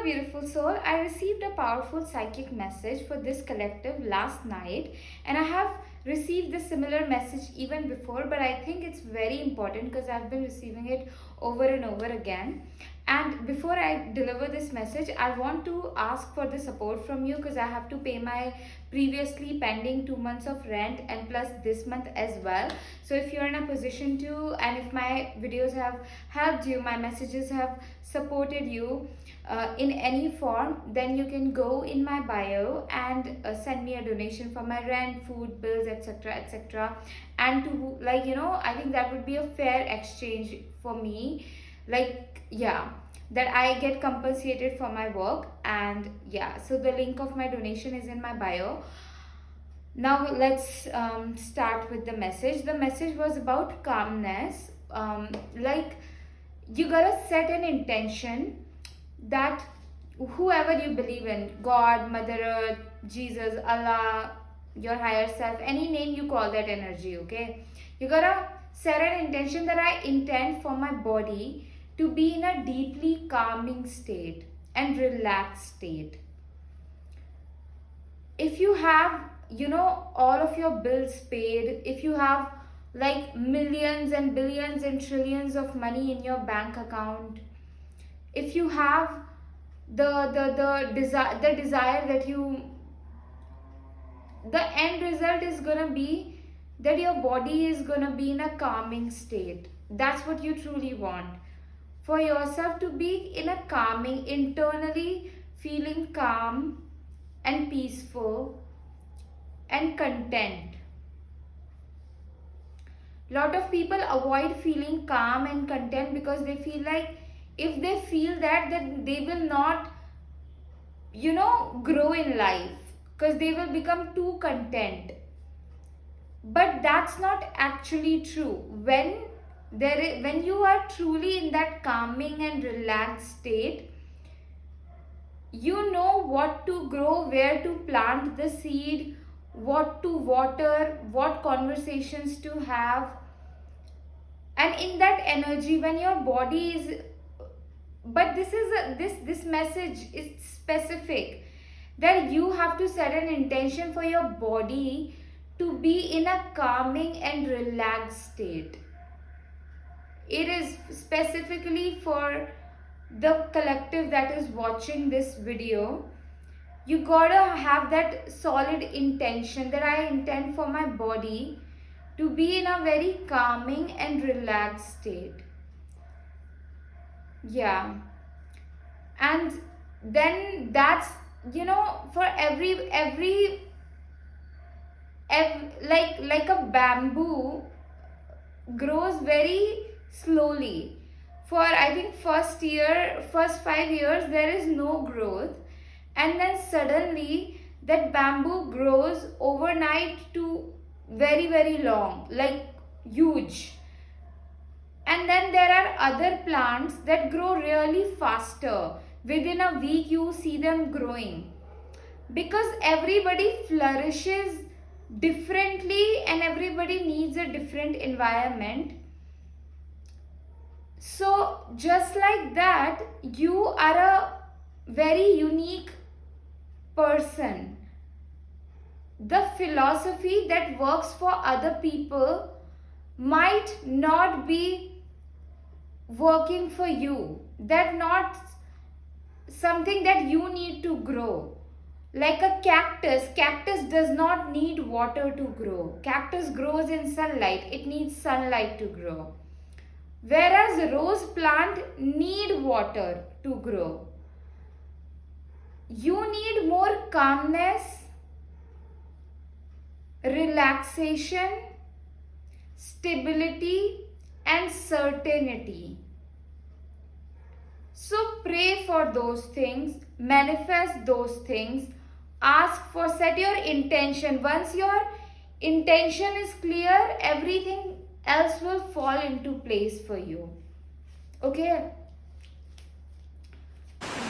beautiful soul. I received a powerful psychic message for this collective last night, and I have received the similar message even before, but I think it's very important because I've been receiving it over and over again. And before I deliver this message, I want to ask for the support from you because I have to pay my previously pending 2 months of rent and plus this month as well. So if you're in a position to, and if my videos have helped you, my messages have supported you in any form, then you can go in my bio and send me a donation for my rent, food, bills, etc, etc. And to, like, I think that would be a fair exchange for me, like, yeah, that I get compensated for my work. And yeah, so the link of my donation is in my bio. Now let's start with the message. The message was about calmness. Like, you gotta set an intention that whoever you believe in, God, Mother Earth, Jesus, Allah, your higher self, any name you call that energy, okay, you gotta set an intention that I intend for my body to be in a deeply calming state and relaxed state. If you have, all of your bills paid, if you have like millions and billions and trillions of money in your bank account, if you have the desire that the end result is gonna be that your body is gonna be in a calming state. That's what you truly want, for yourself to be in a calming, internally feeling calm and peaceful and content. Lot of people avoid feeling calm and content because they feel like if they feel that, then they will not, grow in life because they will become too content. But that's not actually true. When you are truly in that calming and relaxed state, you know what to grow, where to plant the seed, what to water, what conversations to have. And in that energy, when your body is, but this message is specific, that you have to set an intention for your body to be in a calming and relaxed state. It is specifically for the collective that is watching this video. You gotta have that solid intention that I intend for my body to be in a very calming and relaxed state. Yeah. And then that's, for every like a bamboo grows very slowly. For I think first 5 years there is no growth, and then suddenly that bamboo grows overnight to very, very long, like huge. And then there are other plants that grow really faster. Within a week you see them growing, because everybody flourishes differently and everybody needs a different environment. So just like that, you are a very unique person. The philosophy that works for other people might not be working for you. That's not something that you need to grow. Like a cactus does not need water to grow. Cactus grows in sunlight. It needs sunlight to grow. Whereas rose plant need water to grow. You need more calmness, relaxation, stability, and certainty. So pray for those things, manifest those things, ask for, set your intention. Once your intention is clear, everything else will fall into place for you. Okay?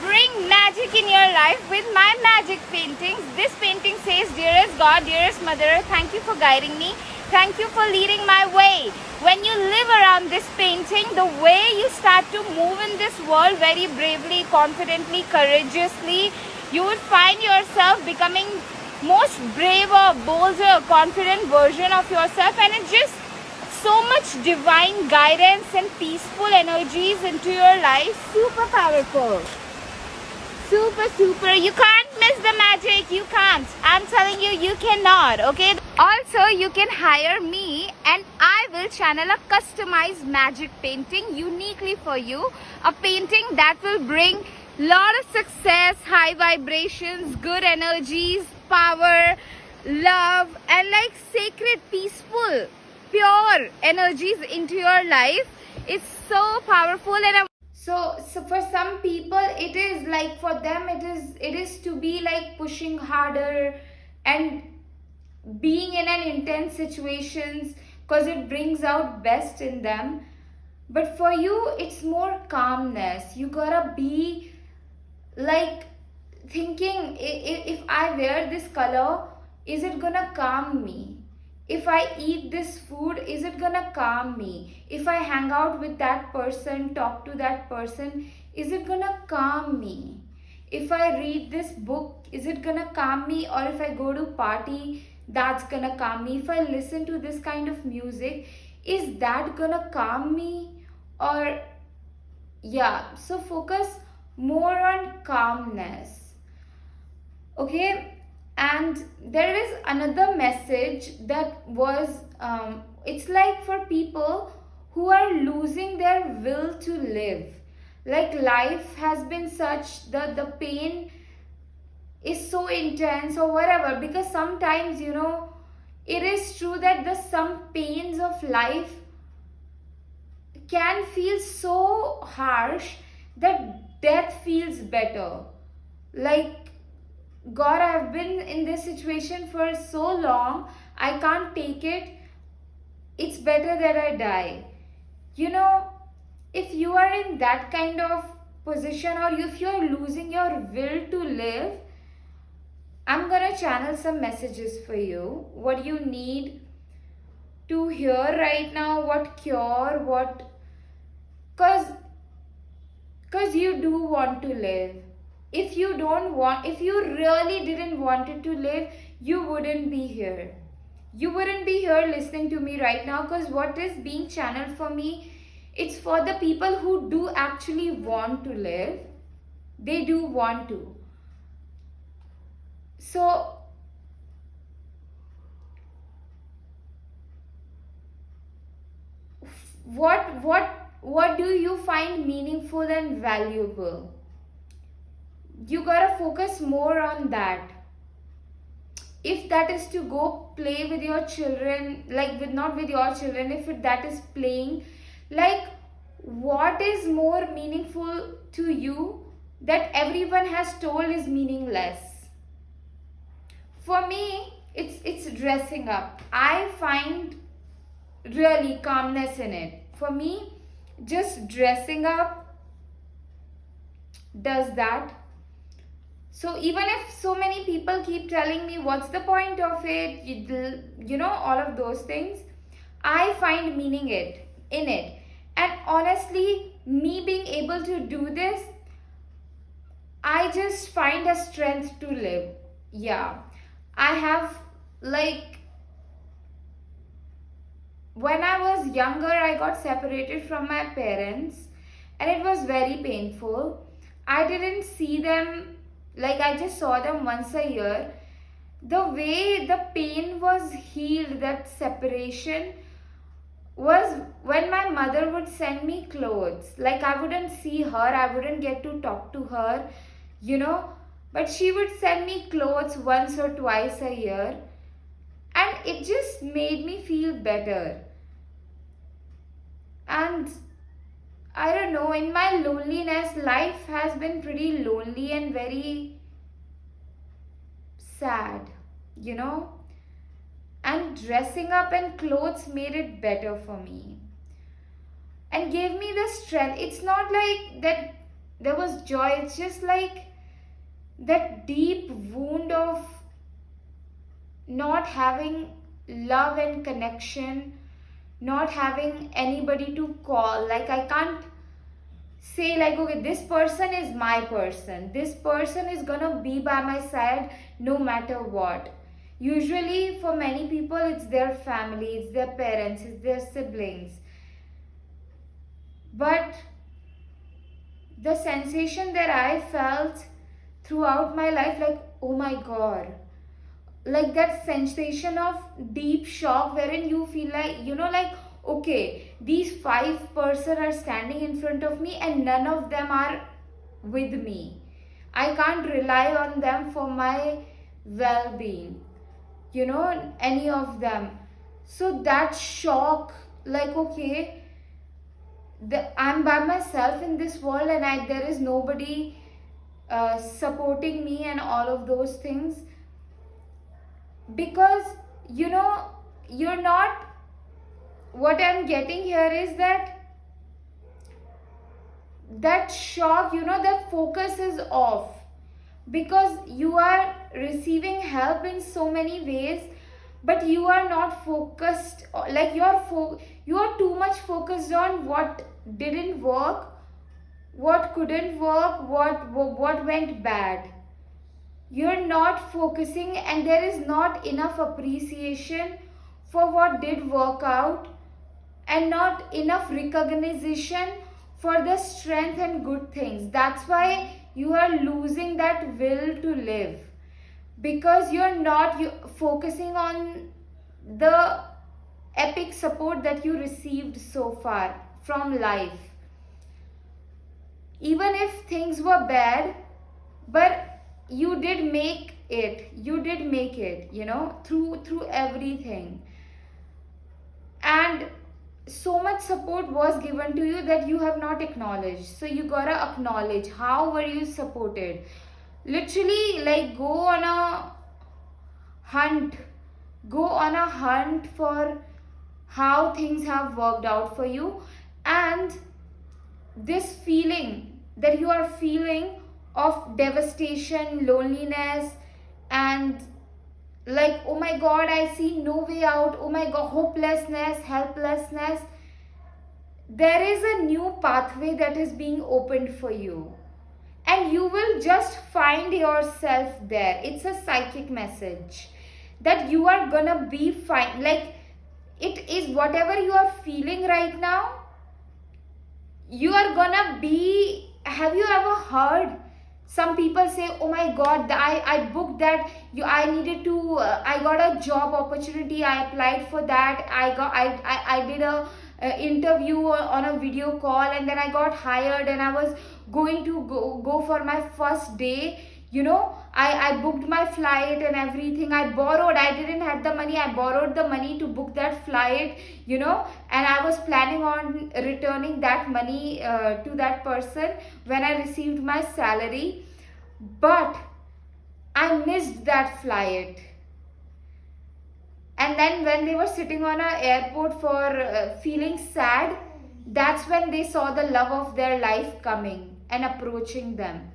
Bring magic in your life with my magic paintings. This painting says, dearest God, dearest Mother, thank you for guiding me Thank you for leading my way. When you live around this painting, the way you start to move in this world very bravely, confidently, courageously, you would find yourself becoming most braver, bolder, confident version of yourself, and it's just so much divine guidance and peaceful energies into your life. Super powerful. Super. You can't miss the magic. You can't. I'm telling you, you cannot. Okay. Also, you can hire me and I will channel a customized magic painting uniquely for you. A painting that will bring lot of success, high vibrations, good energies, power, love, and like sacred, peaceful, pure energies into your life. It's so powerful. And so for some people it is like, for them it is to be like pushing harder and being in an intense situations, because it brings out best in them. But for you it's more calmness. You gotta be like thinking, if I wear this color, is it gonna calm me? If I eat this food, is it gonna calm me? If I hang out with that person, talk to that person, is it gonna calm me? If I read this book, is it gonna calm me? Or if I go to party, that's gonna calm me? If I listen to this kind of music, is that gonna calm me? Or yeah, so focus more on calmness. Okay. And there is another message that was it's like for people who are losing their will to live. Like life has been such that the pain is so intense or whatever, because sometimes, it is true that the some pains of life can feel so harsh that death feels better. Like, God, I've been in this situation for so long, I can't take it. It's better that I die. If you are in that kind of position, or if you're losing your will to live, I'm gonna channel some messages for you. What you need to hear right now, what cure, what. Because you do want to live. If you really didn't want it to live, you wouldn't be here. You wouldn't be here listening to me right now, because what is being channeled for me, it's for the people who do actually want to live. They do want to. So what do you find meaningful and valuable? You gotta focus more on that. If that is to go play with your children, like not with your children, if that is playing, like what is more meaningful to you that everyone has told is meaningless? For me, it's dressing up. I find really calmness in it. For me, just dressing up does that. So even if so many people keep telling me what's the point of it, all of those things, I find meaning in it. And honestly, me being able to do this, I just find a strength to live. Yeah. I have, like, when I was younger, I got separated from my parents and it was very painful. I didn't see them, like I just saw them once a year. The way the pain was healed, that separation, was when my mother would send me clothes. Like I wouldn't see her, I wouldn't get to talk to her, but she would send me clothes once or twice a year. And it just made me feel better. And I don't know, in my loneliness, life has been pretty lonely and very sad, And dressing up and clothes made it better for me and gave me the strength. It's not like that there was joy, it's just like that deep wound of not having love and connection, not having anybody to call. Like, I can't say like, okay, this person is my person, this person is gonna be by my side no matter what. Usually for many people it's their family, it's their parents, it's their siblings. But the sensation that I felt throughout my life, like, oh my god, like that sensation of deep shock wherein you feel like, like, okay, these 5 person are standing in front of me and none of them are with me. I can't rely on them for my well-being, any of them. So that shock, like, okay, I'm by myself in this world, and there is nobody supporting me and all of those things. Because you're not, what I'm getting here is that shock, that focus is off, because you are receiving help in so many ways, but you are not focused, like you are too much focused on what didn't work, what couldn't work, what went bad. You're not focusing, and there is not enough appreciation for what did work out, and not enough recognition for the strength and good things. That's why you are losing that will to live, because you're not focusing on the epic support that you received so far from life. Even if things were bad, but you did make it, through everything. And so much support was given to you that you have not acknowledged. So you gotta acknowledge how were you supported. Literally, like, go on a hunt for how things have worked out for you. And this feeling that you are feeling of devastation, loneliness, and like, oh my god, I see no way out, oh my god, hopelessness, helplessness, there is a new pathway that is being opened for you, and you will just find yourself there. It's a psychic message that you are gonna be fine. Like, it is whatever you are feeling right now, you are gonna be. Have you ever heard some people say, oh my god, I booked that, I needed to, I got a job opportunity, I applied for that, I did a interview on a video call, and then I got hired, and I was going to go for my first day. I booked my flight and everything. I didn't have the money, I borrowed the money to book that flight, and I was planning on returning that money to that person when I received my salary. But I missed that flight. And then when they were sitting on an airport for feeling sad, that's when they saw the love of their life coming and approaching them.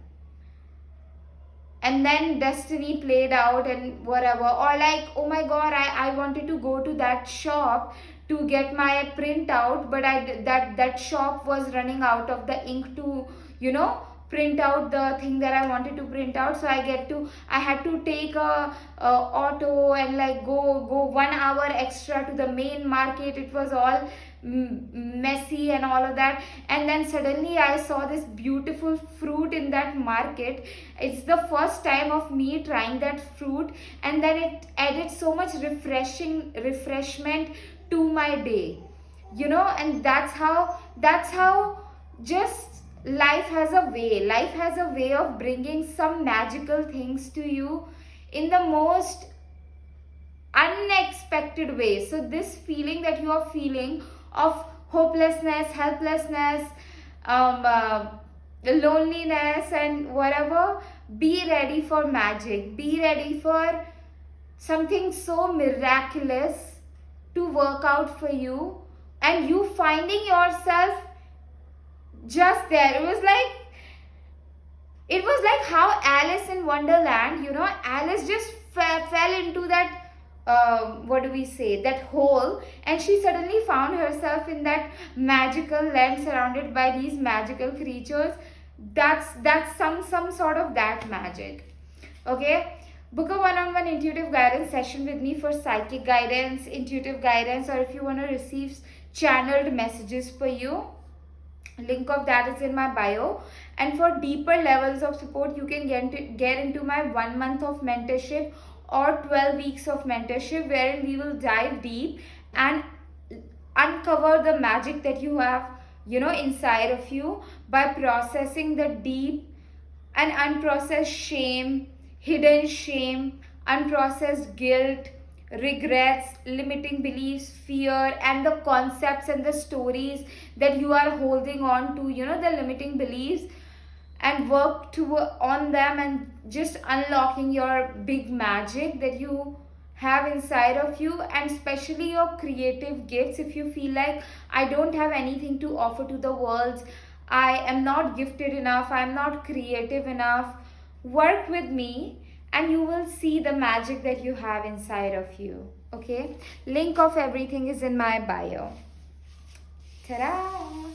And then destiny played out and whatever. Or like, oh my god, I wanted to go to that shop to get my printout, but that shop was running out of the ink to print out the thing that I wanted to print out. So I had to take a auto and like go 1 hour extra to the main market. It was all messy and all of that. And then suddenly I saw this beautiful fruit in that market. It's the first time of me trying that fruit, and then it added so much refreshment to my day, and that's how just life has a way of bringing some magical things to you in the most unexpected way. So this feeling that you are feeling of hopelessness, helplessness, loneliness and whatever, be ready for magic, be ready for something so miraculous to work out for you, and you finding yourself just there. It was like how Alice in Wonderland, Alice just fell into that what do we say, that hole, and she suddenly found herself in that magical land surrounded by these magical creatures. That's some sort of that magic. Okay, book a one-on-one intuitive guidance session with me for psychic guidance, intuitive guidance, or if you want to receive channeled messages for you. Link of that is in my bio. And for deeper levels of support, you can get into my 1 month of mentorship or 12 weeks of mentorship, wherein we will dive deep and uncover the magic that you have, inside of you, by processing the deep and unprocessed shame, hidden shame, unprocessed guilt, regrets, limiting beliefs, fear, and the concepts and the stories that you are holding on to, the limiting beliefs, and work to on them, and just unlocking your big magic that you have inside of you, and especially your creative gifts. If you feel like, I don't have anything to offer to the world, I am not gifted enough, I am not creative enough, work with me and you will see the magic that you have inside of you. Okay, link of everything is in my bio. Ta-da!